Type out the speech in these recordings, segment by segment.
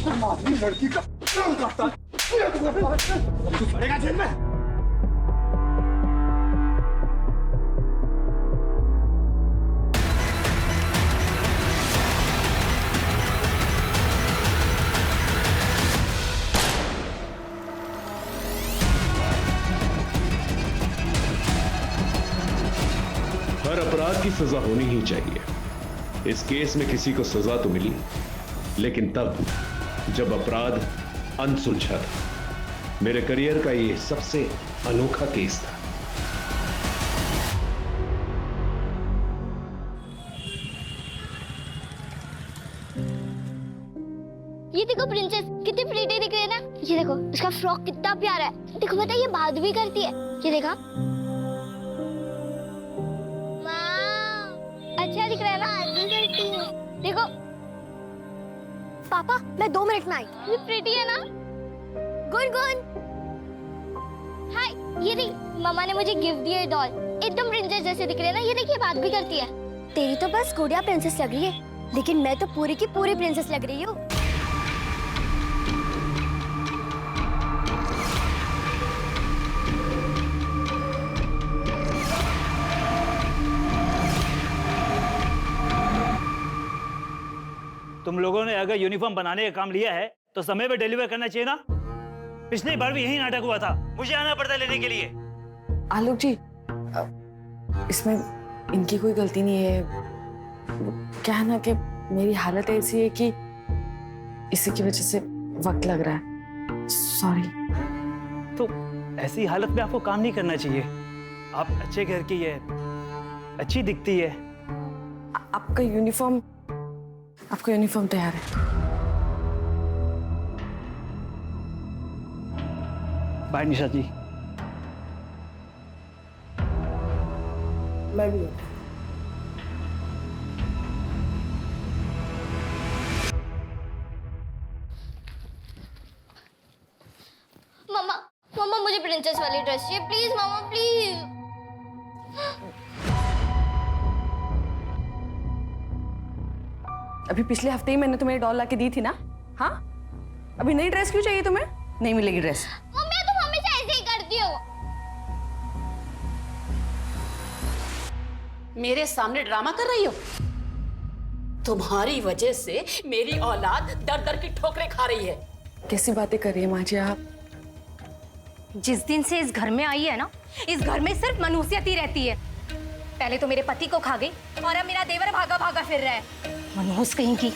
माधवी लड़की का काम करता है, तू पड़ेगा जेल में। हर अपराध की सजा होनी ही चाहिए। इस केस में किसी को सजा तो मिली, लेकिन तब जब अपराध अनसुलझा था। मेरे करियर का यह सबसे अनोखा केस था। ये देखो प्रिंसेस, कितनी प्रीटी दिख रही है ना। ये देखो इसका फ्रॉक कितना प्यारा है। देखो पता है ये बात भी करती है। ये देखा, अच्छा दिख रहा है ना। देखो पापा, मैं 2 मिनट में आई। ये प्रीटी है ना। गुनगुन, हाय, ये देख, मम्मा ने मुझे गिफ्ट दिया डॉल। एकदम प्रिंसेस जैसे दिख रही है ना। ये देखिए बात भी करती है। तेरी तो बस गुड़िया प्रिंसेस लग रही है, लेकिन मैं तो पूरी की पूरी प्रिंसेस लग रही हूँ। तुम लोगों ने अगर यूनिफॉर्म बनाने का काम लिया है तो समय पे डिलीवर करना चाहिए ना। पिछली बार भी यही नाटक हुआ था, मुझे आना पड़ता लेने के लिए। आलोक जी, इसमें इनकी कोई गलती नहीं है। क्या है ना कि मेरी हालत ऐसी है कि इसी की वजह से वक्त लग रहा है। सॉरी। तो ऐसी हालत में आपको काम नहीं करना चाहिए। आप अच्छे घर की है, अच्छी दिखती है। आपका यूनिफॉर्म तैयार है। बाय निशा जी। मैं भी। मम्मा, मम्मा मुझे प्रिंसेस वाली ड्रेस चाहिए प्लीज। Mamma please. अभी पिछले हफ्ते ही मैंने तुम्हें डॉल ला के दी थी ना। हाँ, अभी नई ड्रेस क्यों चाहिए तुम्हें? नहीं मिलेगी ड्रेस। मम्मी तुम हमेशा ऐसे ही करती हो। मेरे सामने ड्रामा कर रही हो? तुम्हारी वजह से मेरी औलाद दर दर की ठोकरें खा रही है। कैसी बातें कर रही है माँ जी आप? जिस दिन से इस घर में आई है ना, इस घर में सिर्फ मनुष्यत ही रहती है। पहले तो मेरे पति को खा गई और अब मेरा देवर भागा भागा फिर रहा है। मनहूस कहीं की।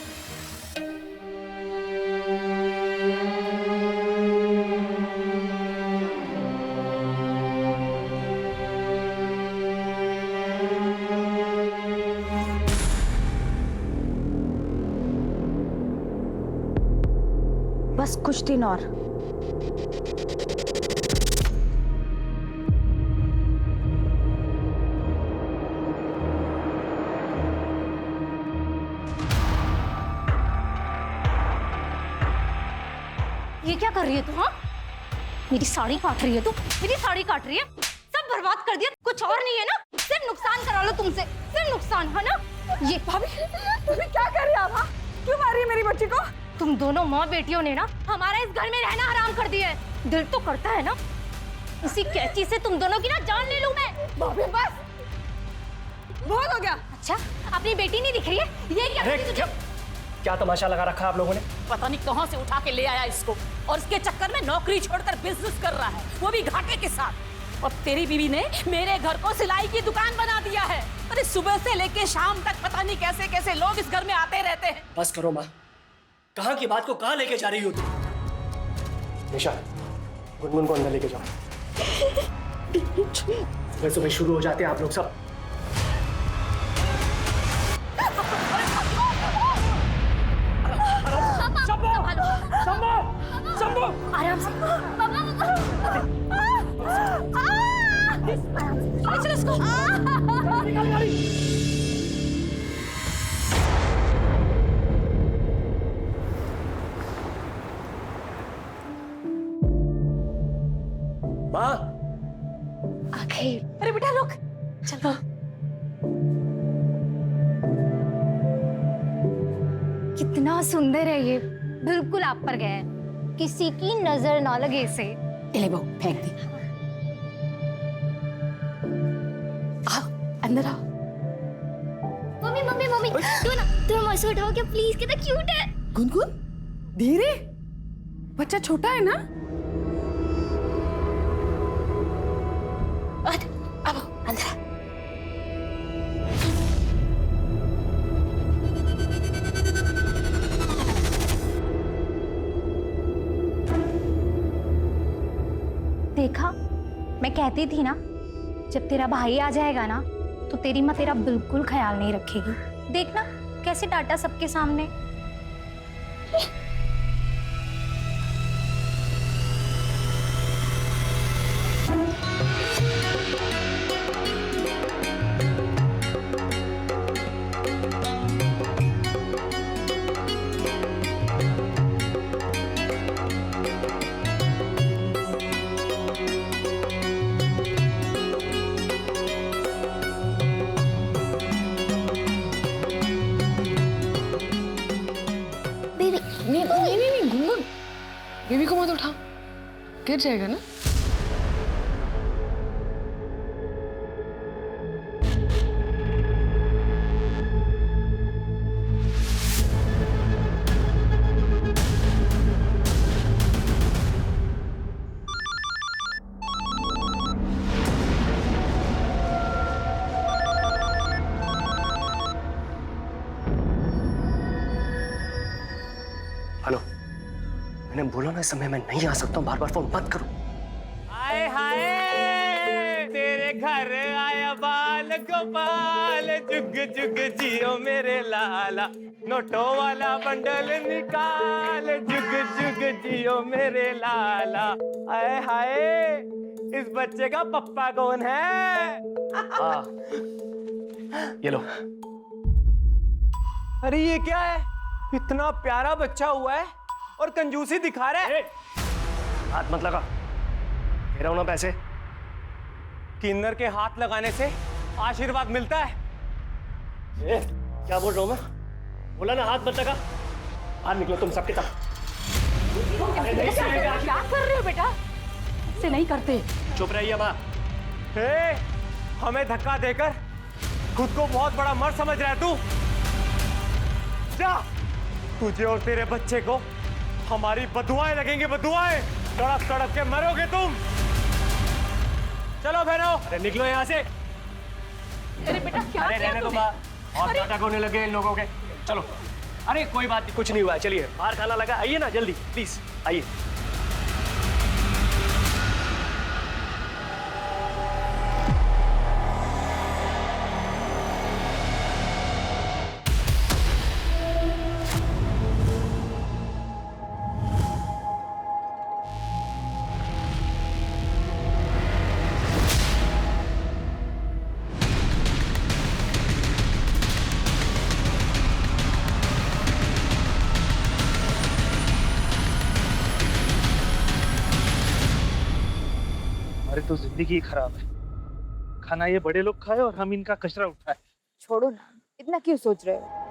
बस कुछ दिन और। ये क्या कर रही है तू? हाँ, मेरी साड़ी काट रही है तू। मेरी साड़ी काट रही है। सब बर्बाद कर दिया। कुछ और नहीं है ना, सिर्फ नुकसान करा लो तुमसे। सिर्फ नुकसान है ना। ये भाभी क्या कर रही है आप? हाँ? क्यों मार रही है मेरी बच्ची को? तुम दोनों माँ बेटियों ने ना हमारा इस घर में रहना हराम कर दिया है। दिल तो करता है ना इसी कैंची से तुम दोनों की ना जान ले लूं मैं। भाभी बस बहुत हो गया। अच्छा, अपनी बेटी नहीं दिख रही है? ये क्या क्या तमाशा लगा रखा है आप लोगों ने? पता नहीं कहां से उठा के ले आया इसको, और इसके चक्कर में नौकरी छोड़कर बिजनेस कर रहा है, वो भी घाटे के साथ। और तेरी बीवी ने मेरे घर को सिलाई की दुकान बना दिया है। अरे सुबह से लेके शाम तक पता नहीं कैसे कैसे लोग इस घर में आते रहते हैं। बस करो माँ, कहाँ की बात को कहाँ लेके जा रही हो तुम? निशा, गुनगुन को अंदर लेके जाओ। सुबह सुबह शुरू हो जाते हैं आप लोग सब। आराम से। चलो इसको। माँ, आखिर। अरे बेटा रुक, चलो। कितना सुंदर है ये। बिल्कुल आप पर गया है, किसी की नजर ना लगे इसे। ले बहू फेंक दी। आओ अंदर आओ। मम्मी मम्मी मम्मी तुम ऐसे उठाओ क्या प्लीज, कितना क्यूट है। गुनगुन धीरे, बच्चा छोटा है ना। अब अंदर आ। देखा, मैं कहती थी ना, जब तेरा भाई आ जाएगा ना तो तेरी माँ तेरा बिल्कुल ख्याल नहीं रखेगी। देखना कैसे डांटा सबके सामने। नहीं गुनगुन, बेबी को मत उठा, गिर जाएगा ना। हेलो, मैंने बोला ना इस समय मैं नहीं आ सकता हूँ, बार बार फोन मत करो। हाय हाय तेरे घर आया बाल गोपाल, जुग जुग जियो मेरे लाला, नोटों वाला बंडल निकाल, जुग जुग जियो मेरे लाला। हाय हाय इस बच्चे का पप्पा कौन है? ये लो। अरे ये क्या है, इतना प्यारा बच्चा हुआ है और कंजूसी दिखा रहा है। हाथ मत लगा, दे रहा हूं ना पैसे। किन्नर के हाथ लगाने से आशीर्वाद मिलता है। क्या बोल रहा हूं मैं? बोला ना हाथ मत लगा। बाहर निकलो तुम सबके सब। क्या कर रहे हो बेटा? से नहीं करते। चुप रहिए माँ। हमें धक्का देकर खुद को बहुत बड़ा मर्द समझ रहा है तू। जा, तुझे और तेरे बच्चे को हमारी बदुआएं लगेंगी, बदुआएं। तड़प तड़प के मरोगे तुम। चलो बहनों, अरे निकलो यहाँ से। अरे बेटा क्या अरे किया रहने दो तूने? माँ, और नाटक होने लगे इन लोगों के। चलो, अरे कोई बात नहीं, कुछ नहीं हुआ है। चलिए बाहर खाना लगा, आइए ना जल्दी प्लीज आइए। हमारी तो जिंदगी ही खराब है। खाना ये बड़े लोग खाए और हम इनका कचरा उठाए। छोड़ो ना, इतना क्यों सोच रहे हो?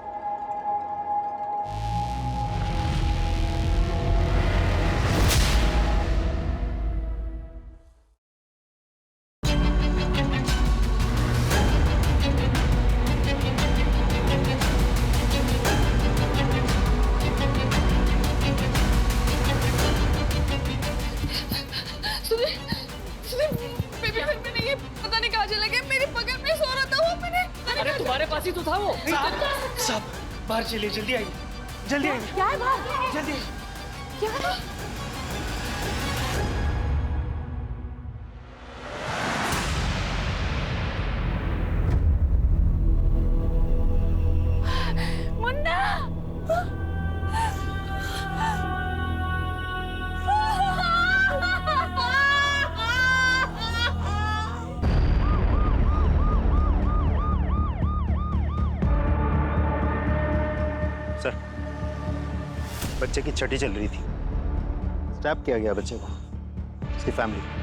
अरे तुम्हारे पास ही तो था वो। सब बाहर चलिए, जल्दी आइए, जल्दी आइए। क्या है बाहर? जल्दी। क्या है? मुन्ना! सर, बच्चे की छठी चल रही थी, स्टैप किया गया बच्चे को, उसकी फैमिली।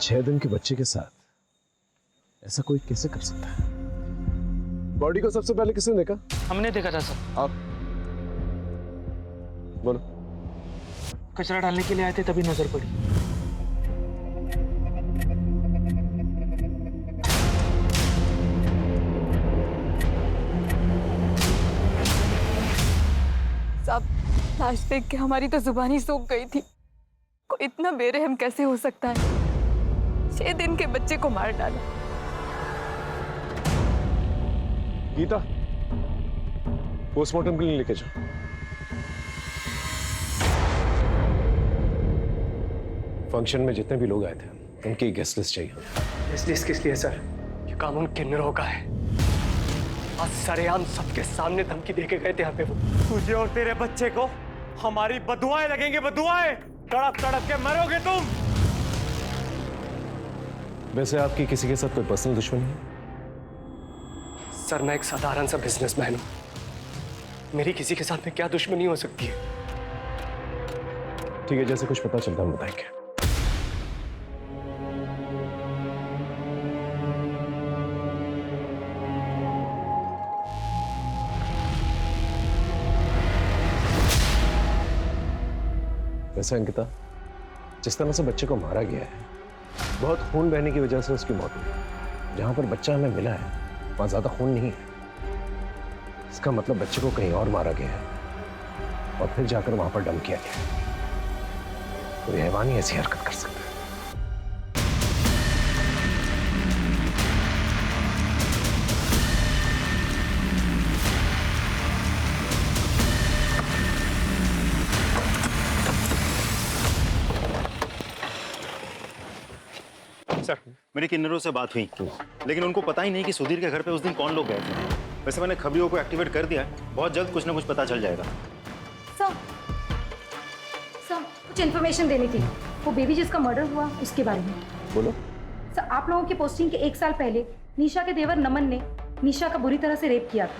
6 दिन के बच्चे के साथ ऐसा कोई कैसे कर सकता है? बॉडी को सबसे पहले किसने देखा? हमने देखा था सर। आप बोलो। कचरा डालने के लिए आए थे तभी नजर पड़ी। साहब, लाश देख के हमारी तो जुबान ही सूख गई थी। कोई इतना बेरहम कैसे हो सकता है? 6 दिन के बच्चे को मार डाला। गीता, पोस्टमार्टम के लिए लेके जाओ। फंक्शन में जितने भी लोग आए थे उनकी गेस्ट लिस्ट चाहिए। इस लिस्ट किस लिए सर? ये काम उन किन्नरों का है। आज सरेआम सबके सामने धमकी देके गए थे यहाँ पे वो। तुझे और तेरे बच्चे को हमारी बदुआएं लगेंगे, बदुआएं। तड़प तड़प के मरोगे तुम। वैसे आपकी किसी के साथ कोई पर्सनल दुश्मनी है? सर मैं एक साधारण सा बिजनेसमैन हूँ। मेरी किसी के साथ में क्या दुश्मनी हो सकती है? ठीक है, जैसे कुछ पता चलता हम बताएंगे। वैसे अंकिता, जिस तरह से बच्चे को मारा गया है, बहुत खून बहने की वजह से उसकी मौत हुई। जहां पर बच्चा हमें मिला है वहां ज्यादा खून नहीं है। इसका मतलब बच्चे को कहीं और मारा गया है और फिर जाकर वहां पर डंप किया गया है। कोई हैवान ही ऐसी हरकत कर सकता है। सर, मेरी किन्नरों से बात हुई, लेकिन उनको पता ही नहीं कि सुधीर के घर पे उस दिन कौन लोग गए थे। वैसे मैंने खबरियों को एक्टिवेट कर दिया है, बहुत जल्द कुछ ना कुछ पता चल जाएगा। सर, कुछ इन्फॉर्मेशन देनी थी। वो बेबी जिसका मर्डर हुआ उसके बारे में। बोलो। सर, आप लोगों की पोस्टिंग के 1 साल पहले निशा के देवर नमन ने निशा का बुरी तरह से रेप किया था।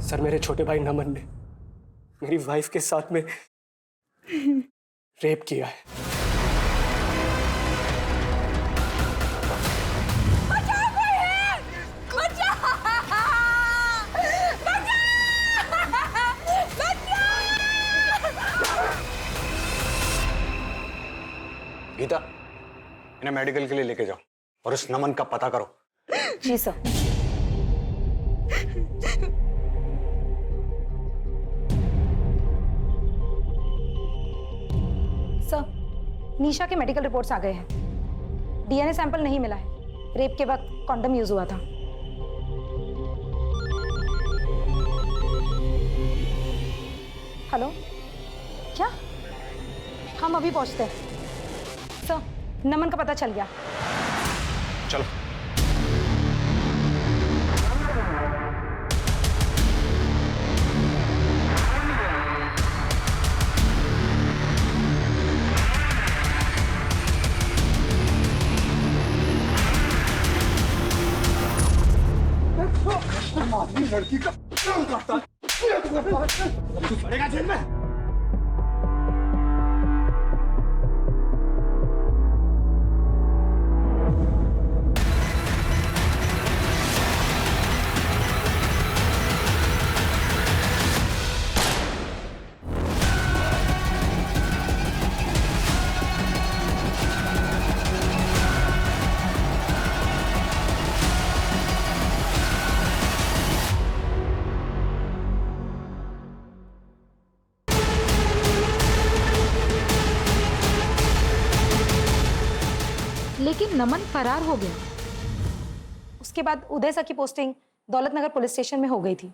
सर मेरे छोटे भाई नमन ने मेरी वाइफ के साथ में रेप किया है। गीता, इन्हें मेडिकल के लिए लेके जाओ और उस नमन का पता करो। जी सर। सर, निशा के मेडिकल रिपोर्ट्स आ गए हैं। डीएनए सैंपल नहीं मिला है। रेप के वक्त कॉन्डम यूज हुआ था। हेलो, क्या? हम अभी पहुंचते हैं। सर, नमन का पता चल गया। चलो। लड़की का करता तू पड़ेगा जेल में। लेकिन नमन फरार हो गया। उसके बाद उदय सर की पोस्टिंग दौलतनगर पुलिस स्टेशन में हो गई थी।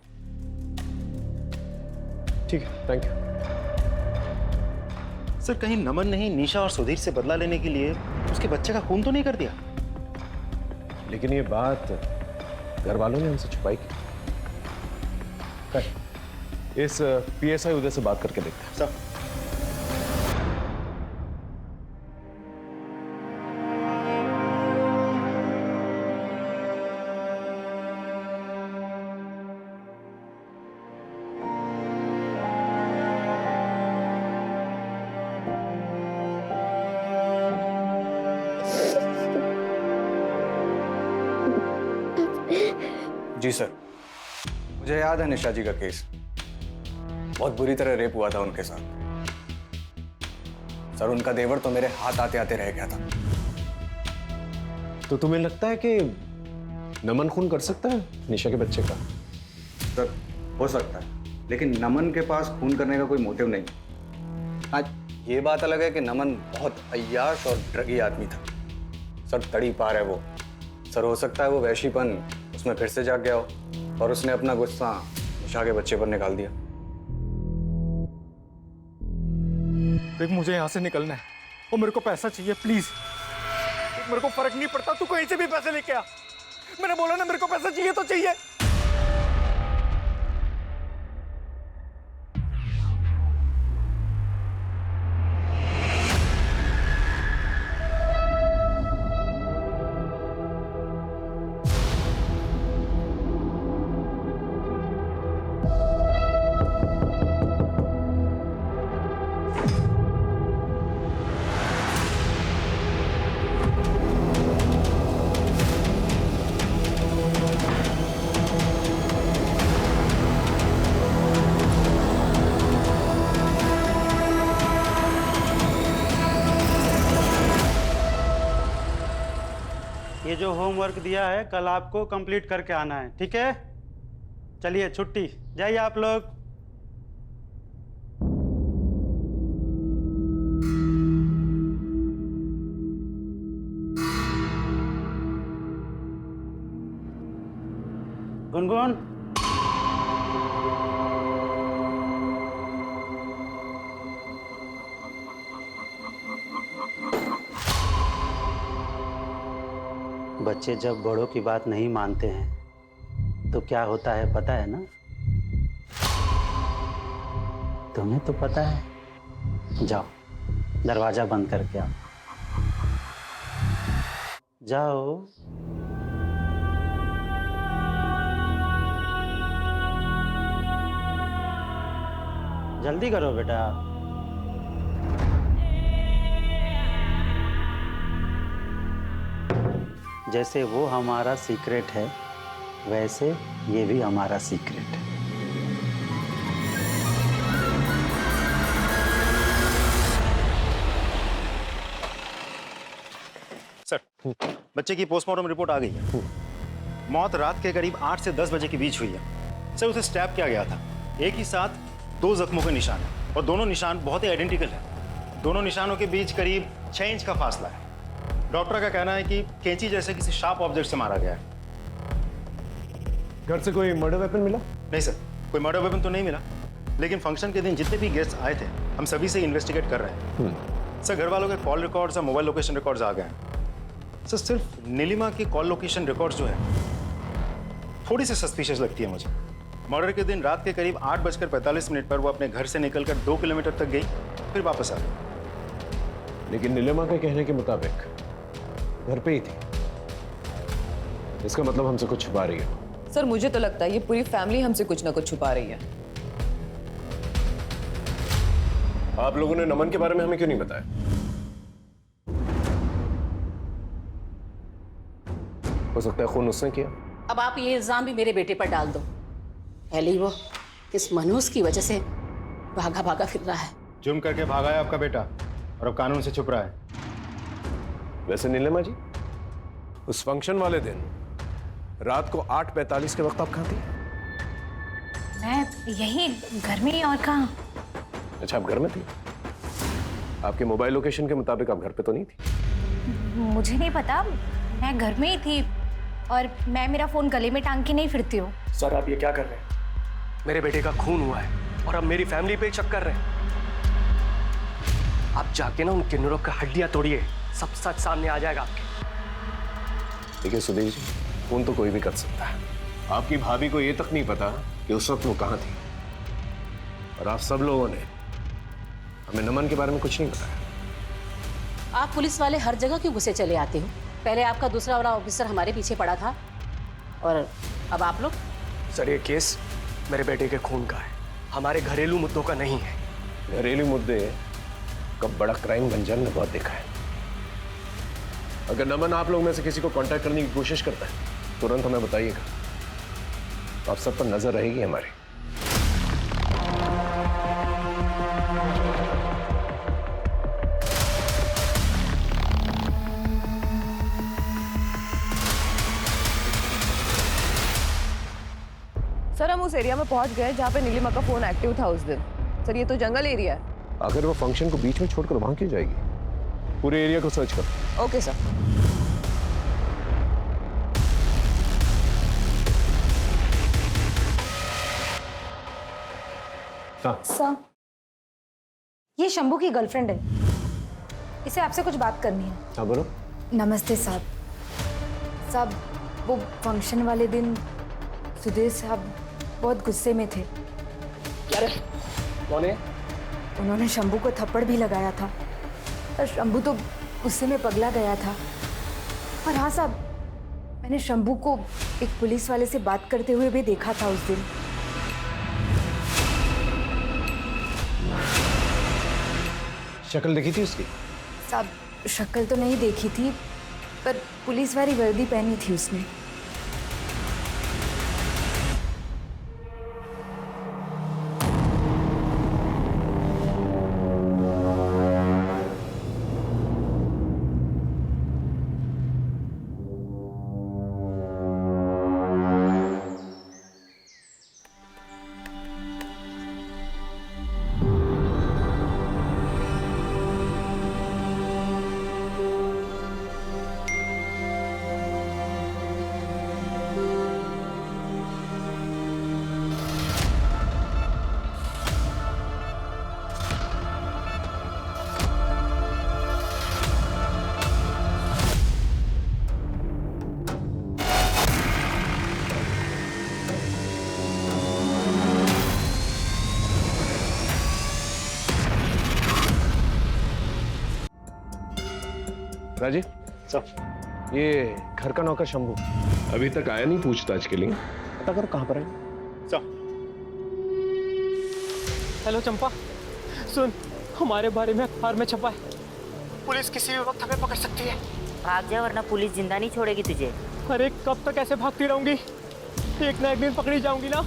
ठीक है, थैंक यू। सर, कहीं नमन ने ही निशा और सुधीर से बदला लेने के लिए उसके बच्चे का खून तो नहीं कर दिया? लेकिन ये बात घर वालों ने हमसे छुपाई की। इस पीएसआई उदय से बात करके देखते हैं। सर, जी सर, मुझे याद है निशा जी का केस। बहुत बुरी तरह रेप हुआ था उनके साथ। सर, उनका देवर तो मेरे हाथ आते आते रह गया था। तो तुम्हें लगता है कि नमन खून कर सकता है निशा के बच्चे का? सर, हो सकता है, लेकिन नमन के पास खून करने का कोई मोटिव नहीं। आज ये बात अलग है कि नमन बहुत अय्याश और ड्रगी आदमी था। सर, तड़ी पार है वो। सर, हो सकता है वो वैशीपन उसमें फिर से जाग गया हो और उसने अपना गुस्सा निशा के बच्चे पर निकाल दिया। देख, मुझे यहाँ से निकलना है और मेरे को पैसा चाहिए, प्लीज। मेरे को फर्क नहीं पड़ता, तू कहीं से भी पैसे लेके आ। मैंने बोला ना, मेरे को पैसा चाहिए तो चाहिए। ये जो होमवर्क दिया है कल आपको कंप्लीट करके आना है, ठीक है? चलिए छुट्टी, जाइए आप लोग। गुनगुन, बच्चे जब बड़ों की बात नहीं मानते हैं तो क्या होता है पता है ना? तुम्हें तो पता है। जाओ, दरवाजा बंद करके आओ। जाओ। जल्दी करो बेटा। जैसे वो हमारा सीक्रेट है, वैसे ये भी हमारा सीक्रेट है। सर, बच्चे की पोस्टमार्टम रिपोर्ट आ गई है। मौत रात के करीब 8 से 10 बजे के बीच हुई है। सर, उसे स्टैब किया गया था। एक ही साथ 2 जख्मों के निशान हैं और दोनों निशान बहुत ही आइडेंटिकल हैं। दोनों निशानों के बीच करीब 6 इंच का फासला है। डॉक्टर का कहना है कि कैंची जैसे किसी शार्प ऑब्जेक्ट से मारा गया है। घर से कोई मर्डर वेपन मिला? नहीं सर, कोई मर्डर वेपन तो नहीं मिला, लेकिन फंक्शन के दिन जितने भी गेस्ट आए थे हम सभी से इन्वेस्टिगेट कर रहे हैं। सर, घर वालों के कॉल रिकॉर्ड्स और मोबाइल लोकेशन रिकॉर्ड्स आ गए हैं। सर, सिर्फ नीलिमा की कॉल लोकेशन रिकॉर्ड्स जो है थोड़ी सी सस्पिशियस लगती है मुझे। मर्डर के दिन रात के करीब 8:45 पर वो अपने घर से निकलकर 2 किलोमीटर तक गई, फिर वापस आ गई। लेकिन नीलिमा के कहने के मुताबिक घर पे ही थी। इसका मतलब हमसे कुछ छुपा रही है। सर, मुझे तो लगता है ये पूरी फैमिली हमसे कुछ ना कुछ छुपा रही है। आप लोगों ने नमन के बारे में हमें क्यों नहीं बताया? हो सकता है खून उसने किया। अब आप ये इल्जाम भी मेरे बेटे पर डाल दो। पहले ही वो इस मनहूस की वजह से भागा भागा फिर रहा है। जुर्म करके भागा है आपका बेटा और अब कानून से छुप रहा है। वैसे नीलिमा जी, उस फंक्शन वाले दिन रात को 8:45 के वक्त आप कहाँ थी? मैं यही घर में ही, और कहाँ? अच्छा, आप घर में थी। आपके मोबाइल लोकेशन के मुताबिक आप घर पे तो नहीं थी? मुझे नहीं पता, मैं घर में ही थी और मैं मेरा फोन गले में टांग के नहीं फिरती हूँ। सर, आप ये क्या कर रहे हैं? मेरे बेटे का खून हुआ है और अब मेरी फैमिली पे शक कर रहे हैं। आप जाके ना उन किन्नरों का हड्डियां तोड़िए, सब सच सामने आ जाएगा आपके। देखिए सुधीर जी, खून तो कोई भी कर सकता है। आपकी भाभी को ये तक नहीं पता कि उस वक्त वो कहाँ थी, और आप सब लोगों ने हमें नमन के बारे में कुछ नहीं बताया। आप पुलिस वाले हर जगह क्यों घुसे चले आते हो? पहले आपका दूसरा वाला ऑफिसर हमारे पीछे पड़ा था और अब आप लोग। सर, ये केस मेरे बेटे के खून का है, हमारे घरेलू मुद्दों का नहीं है। घरेलू मुद्दे कब बड़ा क्राइम बन जाने बहुत देखा है। अगर नमन आप लोग में से किसी को कांटेक्ट करने की कोशिश करता है तुरंत हमें बताइएगा, आप सब पर नजर रहेगी हमारी। सर हम उस एरिया में पहुंच गए जहाँ पे नीलिमा का फोन एक्टिव था उस दिन। सर ये तो जंगल एरिया है। अगर वो फंक्शन को बीच में छोड़कर वहां क्यों जाएगी? पूरे एरिया को सर्च कर। Okay sir. हाँ सर, ये शंभू की गर्लफ्रेंड है, इसे आपसे कुछ बात करनी है। हाँ बोलो। नमस्ते साहब। साहब वो फंक्शन वाले दिन सुधीर साहब बहुत गुस्से में थे। कौन है? उन्होंने शंभू को थप्पड़ भी लगाया था और शंभू तो गुस्से में पगला गया था। और हाँ साहब, मैंने शंभू को एक पुलिस वाले से बात करते हुए भी देखा था उस दिन। शक्ल देखी थी उसकी? साहब शक्ल तो नहीं देखी थी, पर पुलिस वाली वर्दी पहनी थी उसने। राजी सर, ये घर का नौकर शंभू अभी तक आया नहीं पूछताछ के लिए। पता करो कहाँ पर है। हेलो चंपा, सुन, हमारे बारे में अखबार में छपा है, पुलिस किसी भी वक्त हमें पकड़ सकती है। भाग जा वरना पुलिस जिंदा नहीं छोड़ेगी तुझे। अरे कब तक ऐसे भागती रहूंगी, एक ना एक दिन पकड़ी जाऊंगी ना।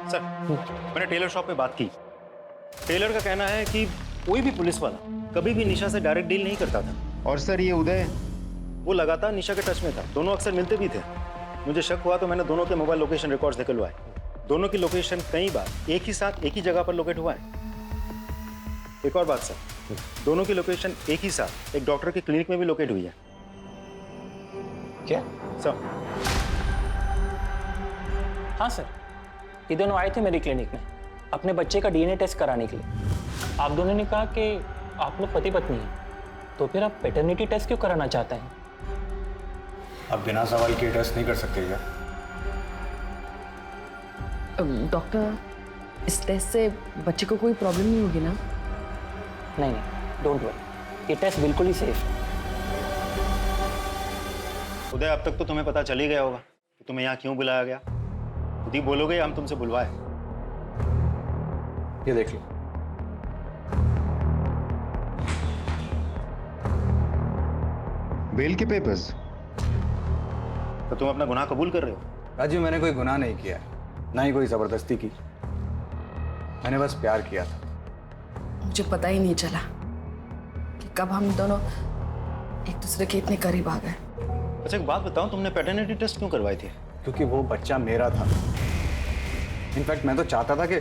सर, मैंने टेलर शॉप पे बात की। टेलर का कहना है कि कोई भी पुलिस वाला कभी भी निशा से डायरेक्ट डील नहीं करता था। और सर ये उदय, वो लगातार निशा के टच में था, दोनों अक्सर मिलते भी थे। मुझे शक हुआ तो मैंने दोनों के मोबाइल लोकेशन रिकॉर्ड्स निकलवाए। दोनों की लोकेशन कई बार एक ही साथ एक ही जगह पर लोकेट हुआ है। एक और बात सर, दोनों की लोकेशन एक ही साथ एक डॉक्टर के क्लिनिक में भी लोकेट हुई है। क्या सर? हाँ सर, ये दोनों आए थे मेरी क्लिनिक में अपने बच्चे का डीएनए टेस्ट कराने के लिए। आप दोनों ने कहा कि आप लोग पति पत्नी हैं, तो फिर आप पैटर्निटी टेस्ट क्यों कराना चाहते हैं? अब बिना सवाल के टेस्ट नहीं कर सकते क्या? डॉक्टर, इस टेस्ट से बच्चे को कोई प्रॉब्लम नहीं होगी ना? नहीं, डोंट वरी, ये टेस्ट बिल्कुल ही सेफ है। उदय, अब तक तो तुम्हें पता चल ही गया होगा कि तुम्हें यहाँ क्यों बुलाया गया। खुद ही बोलोगे हम तुमसे बुलवाए। ये देख लो। बेल के पेपर्स? तो तुम अपना गुनाह कबूल कर रहे हो? राजू, मैंने कोई गुनाह नहीं किया, ना ही कोई जबरदस्ती की। मैंने बस प्यार किया था। मुझे पता ही नहीं चला कि कब हम दोनों एक दूसरे के इतने करीब आ गए। अच्छा एक बात बताओ, तुमने पैटर्निटी टेस्ट क्यों करवाई थी? क्योंकि वो बच्चा मेरा था। इनफैक्ट मैं तो चाहता था कि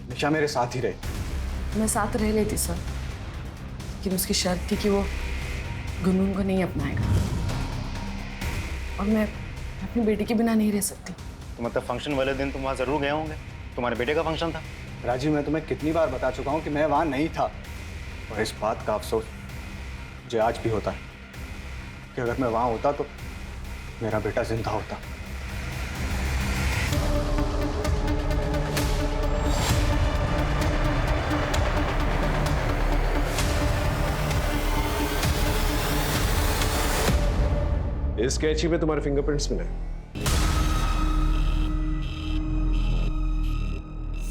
निशा मेरे साथ ही रहे। मैं साथ रह लेती सर, लेकिन उसकी शर्त थी कि वो गुनगुन को नहीं अपनाएगा, और मैं अपनी बेटी के बिना नहीं रह सकती। तो मतलब फंक्शन वाले दिन तुम वहाँ जरूर गए होंगे? तुम्हारे बेटे का फंक्शन था? राजीव, मैं तुम्हें कितनी बार बता चुका हूं कि मैं वहां नहीं था, और इस बात का अफसोस मुझे आज भी होता है कि अगर मैं वहां होता तो मेरा बेटा जिंदा होता। इस कैची में तुम्हारे फिंगरप्रिंट्स मिले।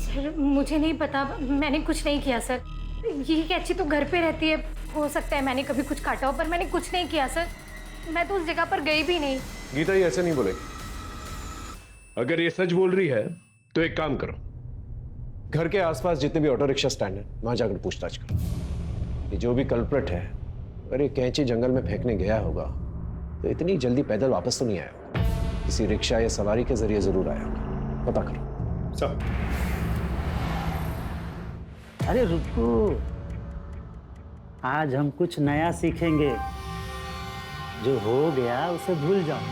सर मुझे नहीं पता, मैंने कुछ नहीं किया सर। ये कैची तो घर पे रहती है, हो सकता है मैंने कभी कुछ काटा हो, पर मैंने कुछ नहीं किया सर। मैं तो उस जगह पर गई भी नहीं। गीता, ये ऐसे नहीं बोलेगी। अगर ये सच बोल रही है तो एक काम करो, घर के आसपास जितने भी ऑटो रिक्शा स्टैंड है वहां जाकर पूछताछ करो। ये जो भी कल्प्रिट है, अगर ये कैंची जंगल में फेंकने गया होगा तो इतनी जल्दी पैदल वापस तो नहीं आया होगा, किसी रिक्शा या सवारी के जरिए जरूर आया होगा। पता करो। सर। अरे रुको, आज हम कुछ नया सीखेंगे। जो हो गया उसे भूल जाओ।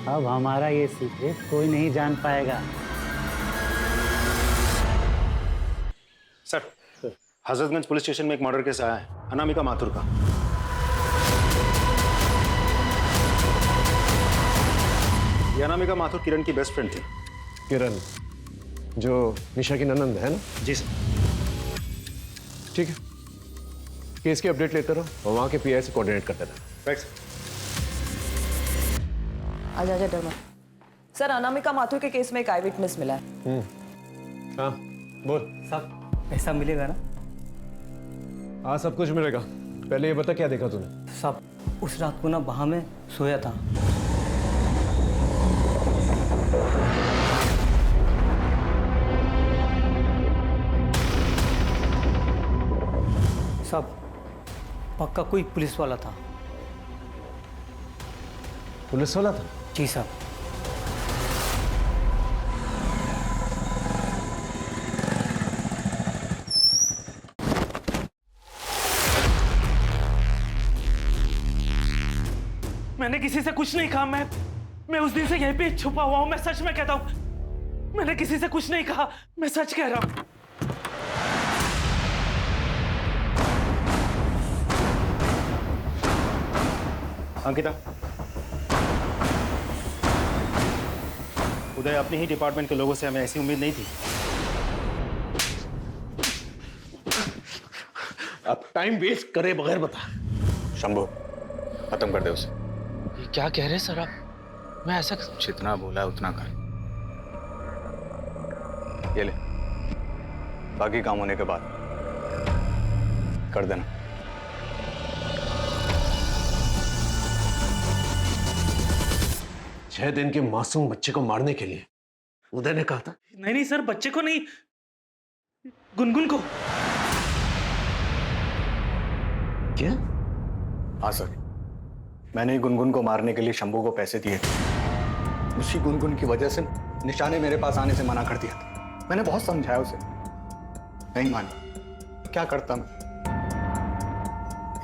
अब हमारा ये सीक्रेट कोई नहीं जान पाएगा। सर, हजरतगंज पुलिस स्टेशन में एक मर्डर केस आया है, अनामिका माथुर का। ये अनामिका माथुर किरण की बेस्ट फ्रेंड थी। किरण जो निशा की ननंद है ना? जी सर। ठीक है, केस की अपडेट लेते रहो और वहां के पीआई से कोऑर्डिनेट करते रहो। Right sir. आजा डरमा। सर, अनामिका माथुर के केस में एक आई विटनेस मिला है। हाँ बोल। सब पैसा मिलेगा ना? हाँ सब कुछ मिलेगा। पहले ये बता क्या देखा तूने? सब उस रात को ना वहां में सोया था। सब पक्का कोई पुलिस वाला था। पुलिस वाला था? जी साहब। मैंने किसी से कुछ नहीं कहा। मैं उस दिन से यहीं पे छुपा हुआ हूं। मैं सच में कहता हूं, मैंने किसी से कुछ नहीं कहा। मैं सच कह रहा हूं। अंकिता, उदय, अपने ही डिपार्टमेंट के लोगों से हमें ऐसी उम्मीद नहीं थी। अब टाइम वेस्ट करे बगैर बता। शंभू, खत्म कर दे उसे। ये क्या कह रहे हैं सर आप? मैं ऐसा जितना बोला है उतना कर। ये ले, बाकी काम होने के बाद कर देना। 6 दिन के मासूम बच्चे को मारने के लिए उदय ने कहा था। नहीं सर, बच्चे को नहीं, गुनगुन को। क्या? हाँ सर, मैंने ही गुनगुन को मारने के लिए शंभू को पैसे दिए थे। उसी गुनगुन की वजह से निशा ने मेरे पास आने से मना कर दिया था। मैंने बहुत समझाया उसे, नहीं मानी। क्या करता मैं?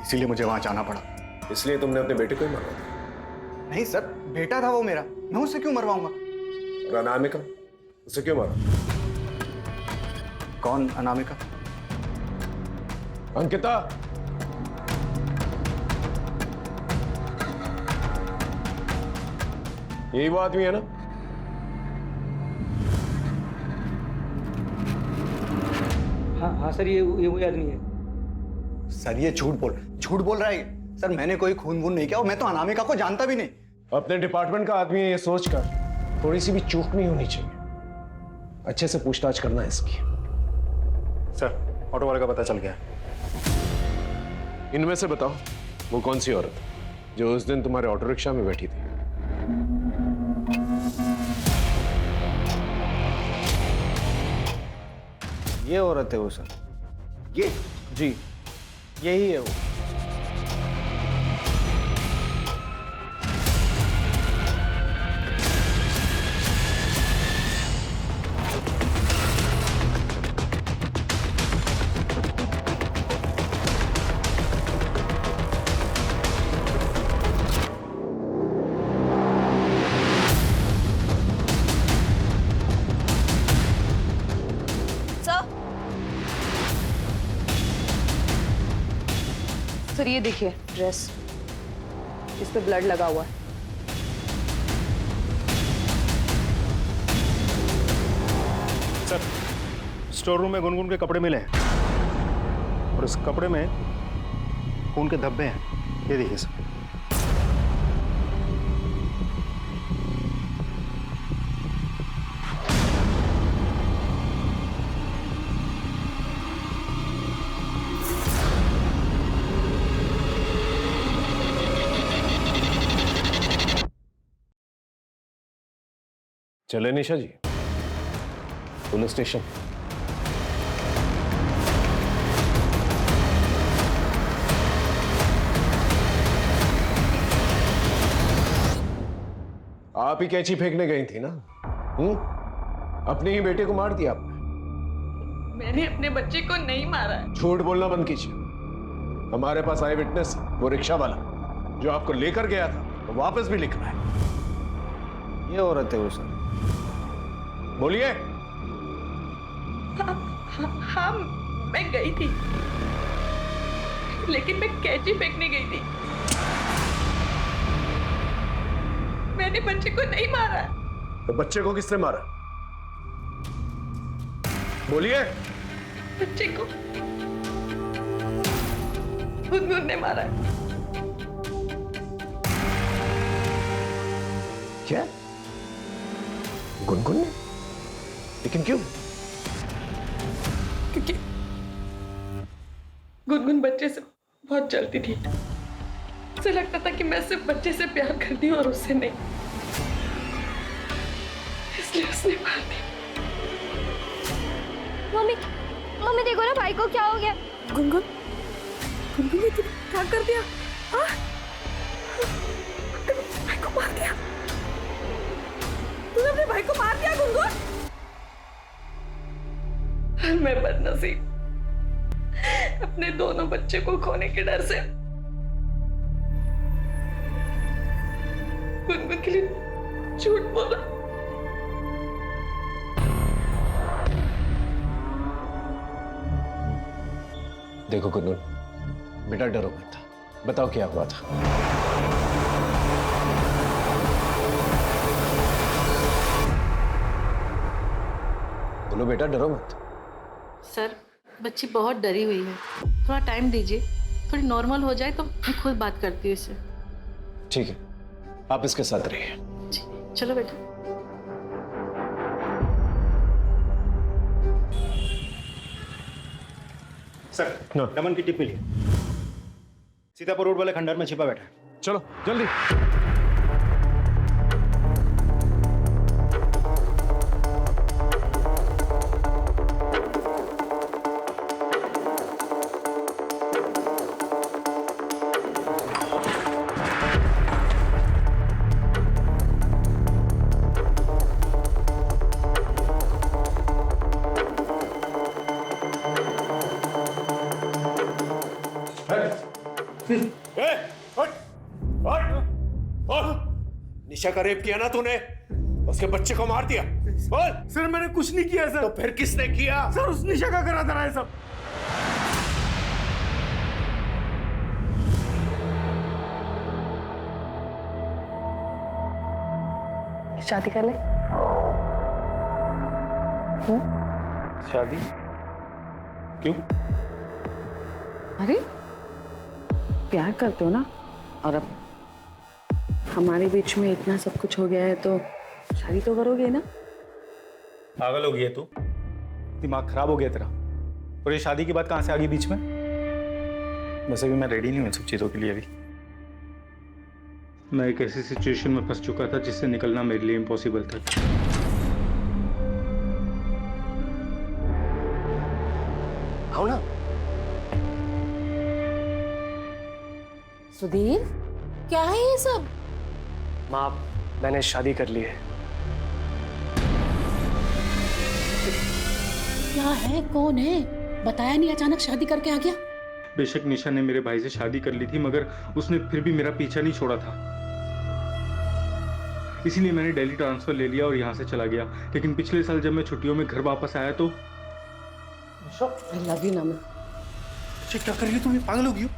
इसीलिए मुझे वहां जाना पड़ा। इसलिए तुमने अपने बेटे को ही मारा? नहीं सर, बेटा था वो मेरा, मैं उसे क्यों मरवाऊंगा? और अनामिका, उसे क्यों मारा? कौन अनामिका? अंकिता, यही वो आदमी है ना? हाँ सर, ये वही आदमी है। सर ये झूठ बोल रहा है सर। मैंने कोई खून वून नहीं किया और मैं तो अनामिका को जानता भी नहीं। अपने डिपार्टमेंट का आदमी है ये सोचकर थोड़ी सी भी चूक नहीं होनी चाहिए। अच्छे से पूछताछ करना है इसकी। सर, ऑटो वाले का पता चल गया। इनमें से बताओ, वो कौन सी औरत जो उस दिन तुम्हारे ऑटो रिक्शा में बैठी थी? ये औरत है वो सर। ये? जी, यही है वो। सर ये देखिए ड्रेस, इस पे ब्लड लगा हुआ है। सर, स्टोर रूम में गुनगुन के कपड़े मिले हैं और उस कपड़े में खून के धब्बे हैं। ये देखिए सर। चले निशा जी पुलिस स्टेशन। आप ही कैंची फेंकने गई थी ना? अपने ही बेटे को मार दिया आपने। मैंने अपने बच्चे को नहीं मारा है। झूठ बोलना बंद कीजिए। हमारे पास आई विटनेस, वो रिक्शा वाला जो आपको लेकर गया था, वो वापस भी लिख रहा है। ये औरत है वो सर। बोलिए। हाँ, मैं गई थी, लेकिन मैं कैंची फेंकने गई थी। मैंने बच्चे को नहीं मारा। तो बच्चे को किसने मारा? बोलिए। बच्चे को गुनगुन ने मारा। क्या? गुनगुन ने? लेकिन क्यों? क्योंकि गुनगुन बच्चे से बहुत जलती थी। उसे लगता था कि मैं सिर्फ बच्चे से प्यार करती हूँ और उससे नहीं, इसलिए उसने मार दी। मम्मी, मम्मी देखो ना भाई को क्या हो गया। गुनगुन, गुनगुन ने तुम क्या कर दिया? हाँ? भाई को मार दिया। तूने अपने भाई को मार दिया गुनगुन। मैं बदनसीब, अपने दोनों बच्चे को खोने के डर से गुनगुन के लिए झूठ बोला। देखो गुनगुन, बेटा डरो मत, बताओ क्या हुआ था। बोलो बेटा, डरो मत। सर, बच्ची बहुत डरी हुई है, थोड़ा टाइम दीजिए, थोड़ी नॉर्मल हो जाए तो मैं खुद बात करती हूँ इससे। ठीक है, आप इसके साथ रहिए। चलो बेटा। सर, नमन की टिप मिली। सीतापुर रोड वाले खंडहर में छिपा बैठा है। चलो जल्दी। निशा का रेप किया ना तूने? उसके बच्चे को मार दिया। बोल। सर मैंने कुछ नहीं किया सर। तो फिर किसने किया? सर उस निशा का करा था सब। शादी कर ले। शादी? क्यों? अरे प्यार करते हो ना, और अब हमारे बीच में इतना सब कुछ हो गया है तो शादी तो करोगे ना। पागल हो गई है तू? दिमाग खराब हो गया तेरा? और ये शादी की बात कहां से आ गई बीच में? वैसे भी मैं रेडी नहीं हूं इन सब चीजों के लिए अभी। मैं एक ऐसी सिचुएशन में फंस चुका था जिससे निकलना मेरे लिए इम्पॉसिबल था। आओ ना। सुधीर, क्या है ये सब? माँ, मैंने शादी कर ली है। क्या है, कौन है? बताया नहीं, अचानक शादी करके आ गया। बेशक निशा ने मेरे भाई से शादी कर ली थी, मगर उसने फिर भी मेरा पीछा नहीं छोड़ा था। इसीलिए मैंने दिल्ली ट्रांसफर ले लिया और यहाँ से चला गया। लेकिन पिछले साल जब मैं छुट्टियों में घर वापस आया तो I love you, नमन। क्या कर रही हो तुम? पागल हो गई हो?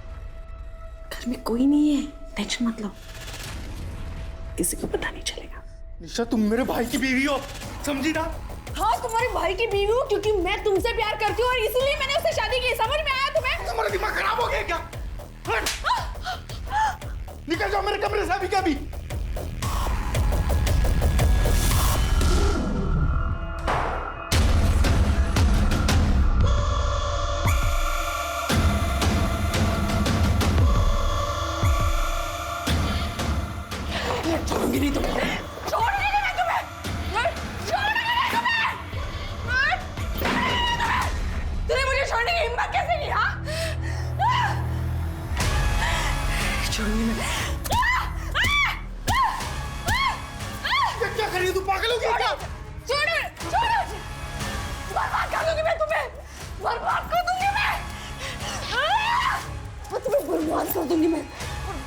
घर में कोई नहीं है, टेंशन मत लो, किसी को पता नहीं चलेगा। निशा तुम मेरे भाई की बीवी हो, समझी ना? हाँ तुम्हारे भाई की बीवी हूँ क्योंकि मैं तुमसे प्यार करती हूँ और इसीलिए मैंने उससे शादी की। समझ में आया तुम्हें? तुम्हारा दिमाग खराब हो गया क्या? निकल जाओ मेरे कमरे से अभी का भी। छोड़ूंगी नहीं तुम्हें, छोड़ने देना तुम्हें, छोड़ने देना तुम्हें। तूने मुझे छोड़ने की हिम्मत कैसे की? हाँ छोड़ूंगी मैं। क्या कर रही है तू? पागल हो गई क्या? छोड़ो छोड़ो, बर्बाद कर दूंगी मैं तुम्हें, बर्बाद कर दूंगी मैं, तुम्हें बर्बाद कर दूंगी मैं,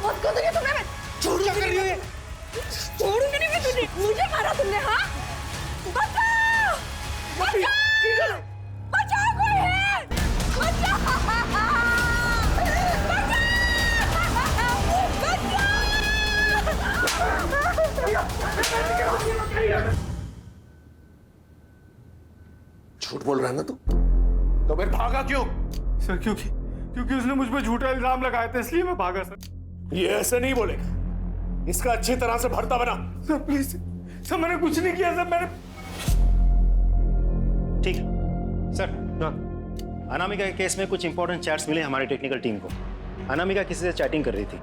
बर्बाद कर दूंगी तुम्हें मैं। छोड़ क्या कर रही है? छोड़ूंगी नहीं मैं तुझे, मुझे मारा तुमने। हाँ बचाओ बचाओ बचाओ, कोई है, बचाओ झूठ बोल रहा है ना तू? तो फिर भागा क्यों? सर क्योंकि उसने मुझ पर झूठा इल्जाम लगाया था, इसलिए मैं भागा सर। ये ऐसे नहीं बोलेगा, इसका अच्छी तरह से भरता बना। सर प्लीज सर, मैंने कुछ नहीं किया सर, मैंने। ठीक है सर। अनामिका के केस में कुछ इंपॉर्टेंट चैट्स मिले हमारी टेक्निकल टीम को। अनामिका किसी से चैटिंग कर रही थी।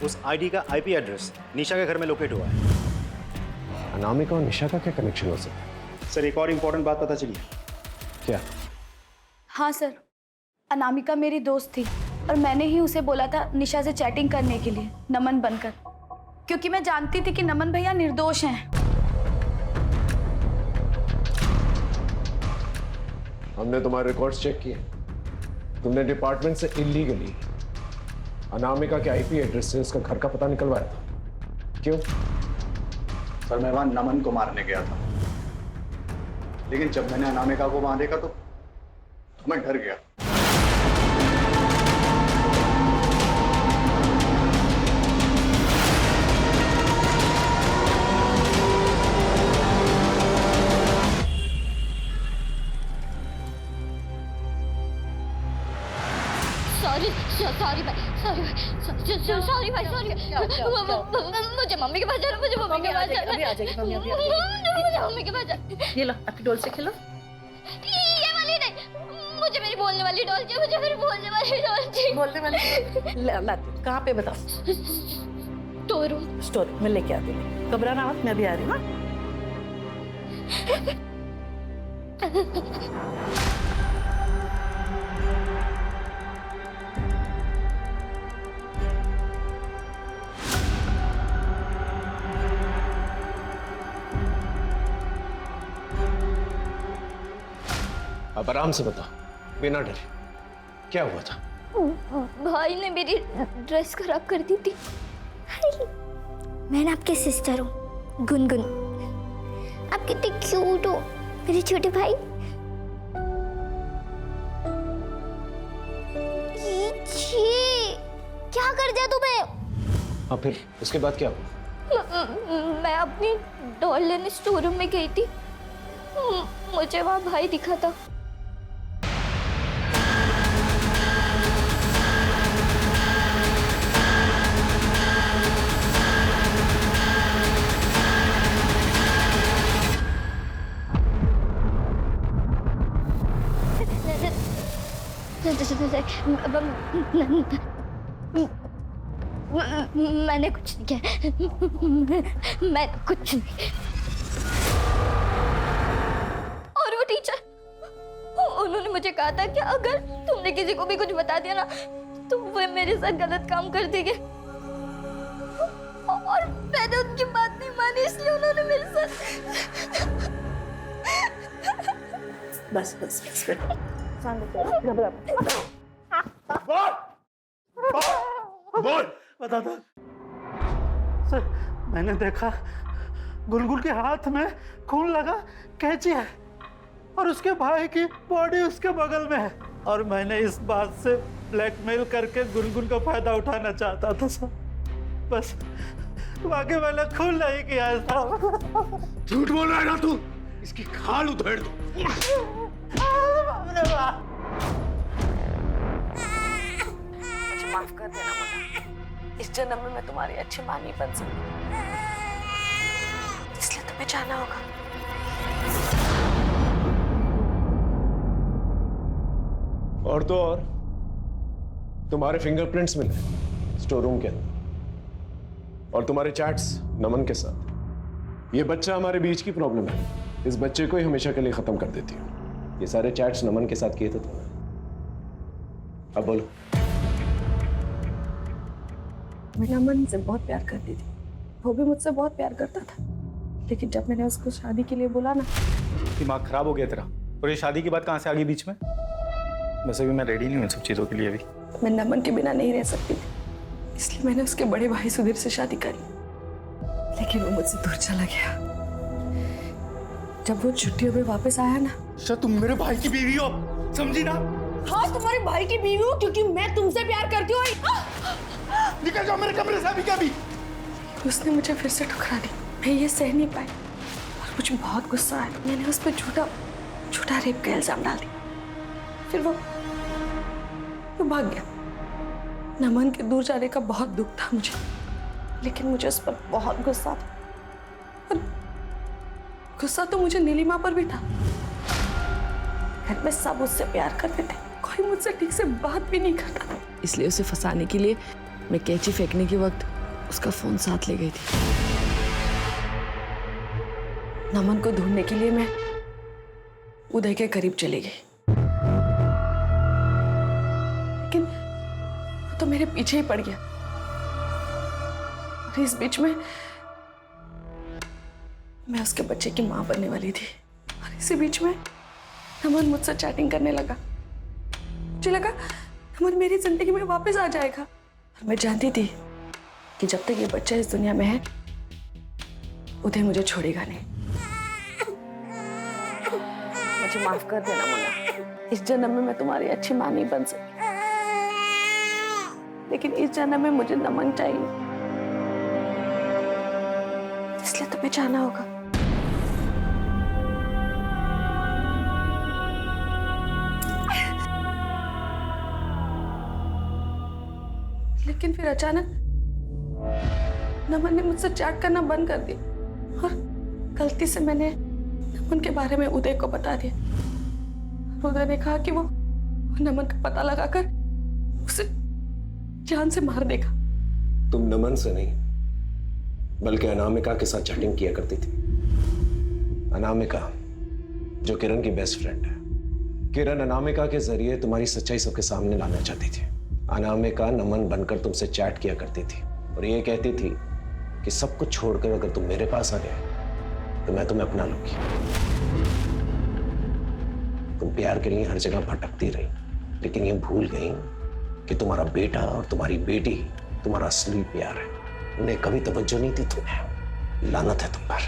उस आईडी का आईपी एड्रेस निशा के घर में लोकेट हुआ है। अनामिका और निशा का क्या कनेक्शन हो सकता है? सर एक और इंपॉर्टेंट बात पता चली। क्या? हाँ सर, अनामिका मेरी दोस्त थी और मैंने ही उसे बोला था निशा से चैटिंग करने के लिए, नमन बनकर, क्योंकि मैं जानती थी कि नमन भैया निर्दोष हैं। हमने तुम्हारे रिकॉर्ड्स चेक किए, तुमने डिपार्टमेंट से इलीगली अनामिका के आईपी एड्रेस से उसका घर का पता निकलवाया था। क्यों? सर मैं वहां नमन को मारने गया था, लेकिन जब मैंने अनामिका को वहां देखा तो मैं डर गया। सॉरी भाई, मुझे मम्मी के पास जाना, मुझे मम्मी के पास जाना। अभी आ जाएगी मम्मी, अभी मुझे मम्मी के पास जाना। ये लो आपकी डॉल से खेलो। ये वाली नहीं, मुझे मेरी बोलने वाली डॉल चाहिए, मुझे मेरी बोलने वाली डॉल चाहिए। बोलने वाली लाती। कहाँ पे बताओ? स्टोर में लेके आती हूँ, घबराना मत, मैं भी आ रही हूँ। अब आराम से बता, बिना डरे, क्या हुआ था? भाई ने मेरी ड्रेस खराब कर दी थी। मैं ना आपकी सिस्टर हूँ, गुनगुन। आप कितने क्यूट हो मेरे छोटे भाई। क्या कर दिया तुम्हें? हाँ फिर उसके बाद क्या हुआ? मैं अपनी डॉल लेने स्टोर रूम में गई थी, मुझे वहाँ भाई दिखा था। मैंने कुछ नहीं किया, मैं कुछ नहीं। और वो टीचर, उन्होंने मुझे कहा था कि अगर तुमने किसी को भी कुछ बता दिया ना तो वो मेरे साथ गलत काम कर देंगे, और मैंने उनकी बात नहीं मानी, इसलिए उन्होंने मेरे साथ। बस बस बस घबरा। बोल बता दो सर। मैंने देखा गुलगुल के हाथ में खून लगा कैंची है और उसके भाई की बॉडी उसके बगल में है, और मैंने इस बात से ब्लैकमेल करके गुनगुन का फायदा उठाना चाहता था सर। बस बाकी मैंने खून नहीं किया है साहब। झूठ बोल रहा है ना तू? इसकी खाल उधेड़ दो। मुझे माफ कर देना मुन्ना, इस जन्म में मैं तुम्हारी अच्छी माँ नहीं बन सकती, इसलिए तुम्हें जाना होगा। और तो और तुम्हारे फिंगरप्रिंट्स मिले स्टोर रूम के अंदर, और तुम्हारे चैट्स नमन के साथ। ये बच्चा हमारे बीच की प्रॉब्लम है, इस बच्चे को ही हमेशा के लिए खत्म कर देती हूँ। ये सारे चैट्स नमन के साथ किए थे तुमने। अब बोलो। मैं नमन से बहुत प्यार करती थी, वो भी मुझसे बहुत प्यार करता था, लेकिन जब मैंने उसको शादी के लिए बोला ना। दिमाग खराब हो गया तेरा? और ये शादी की बात कहाँ से आ गई बीच में? वैसे भी मैं रेडी नहीं हूँ इन सब चीज़ों के लिए अभी। मैं नमन के बिना नहीं रह सकती थी, इसलिए मैंने उसके बड़े भाई सुधीर से शादी करी, लेकिन वो मुझसे दूर चला गया। जब वो छुट्टियों में वापस आया ना। अच्छा तुम मेरे भाई की बीवी हो, समझी ना? हाँ, तुम्हारे भाई की बीवी हूँ क्योंकि मैं तुमसे प्यार करती हूँ। निकल जाओ मेरे कमरे से अभी के अभी। उसने मुझे फिर से ठुकरा दी, मैं ये सह नहीं पाई और मुझे बहुत गुस्सा आया। मैंने उस पर झूठा रेप का इल्जाम डाल दिया। फिर वो भाग गया। नमन के दूर जाने का बहुत दुख था मुझे, लेकिन मुझे उस पर बहुत गुस्सा था। और गुस्सा तो मुझे नीलिमा पर भी था। घर में सब उससे प्यार करते थे, कोई मुझसे ठीक से बात भी नहीं करता था। इसलिए उसे फंसाने के लिए मैं कैंची फेंकने के वक्त उसका फोन साथ ले गई थी। नमन को ढूंढने के लिए मैं उदय के करीब चली गई, लेकिन वो तो मेरे पीछे ही पड़ गया। और इस बीच में मैं उसके बच्चे की मां बनने वाली थी, और इसी बीच में नमन मुझसे चैटिंग करने लगा। मुझे लगा नमन मेरी जिंदगी में वापस आ जाएगा, और मैं जानती थी कि जब तक ये बच्चा इस दुनिया में है उदय मुझे छोड़ेगा नहीं। मुझे माफ कर देना मुन्ना, इस जन्म में मैं तुम्हारी अच्छी मां नहीं बन सकी, लेकिन इस जन्म में मुझे नमन चाहिए, इसलिए तुम्हें जाना होगा। लेकिन फिर अचानक नमन ने मुझसे चैट करना बंद कर दिया, और गलती से मैंने नमन के बारे में उदय को बता दिया। उदय ने कहा कि वो नमन का पता लगाकर उसे जान से मार देगा। तुम नमन से नहीं बल्कि अनामिका के साथ चैटिंग किया करती थी। अनामिका जो किरण की बेस्ट फ्रेंड है। किरण अनामिका के जरिए तुम्हारी सच्चाई सबके सामने लाना चाहती थी। अनामिका नमन बनकर तुमसे चैट किया करती थी और ये कहती थी कि सब कुछ छोड़कर अगर तुम मेरे पास आ गए तो मैं तुम्हें अपना लूंगी। तुम प्यार के लिए हर जगह भटकती रही, लेकिन ये भूल गई कि तुम्हारा बेटा और तुम्हारी बेटी तुम्हारा असली प्यार है। उन्हें कभी तवज्जो नहीं दी तुम्हें। लानत है तुम पर।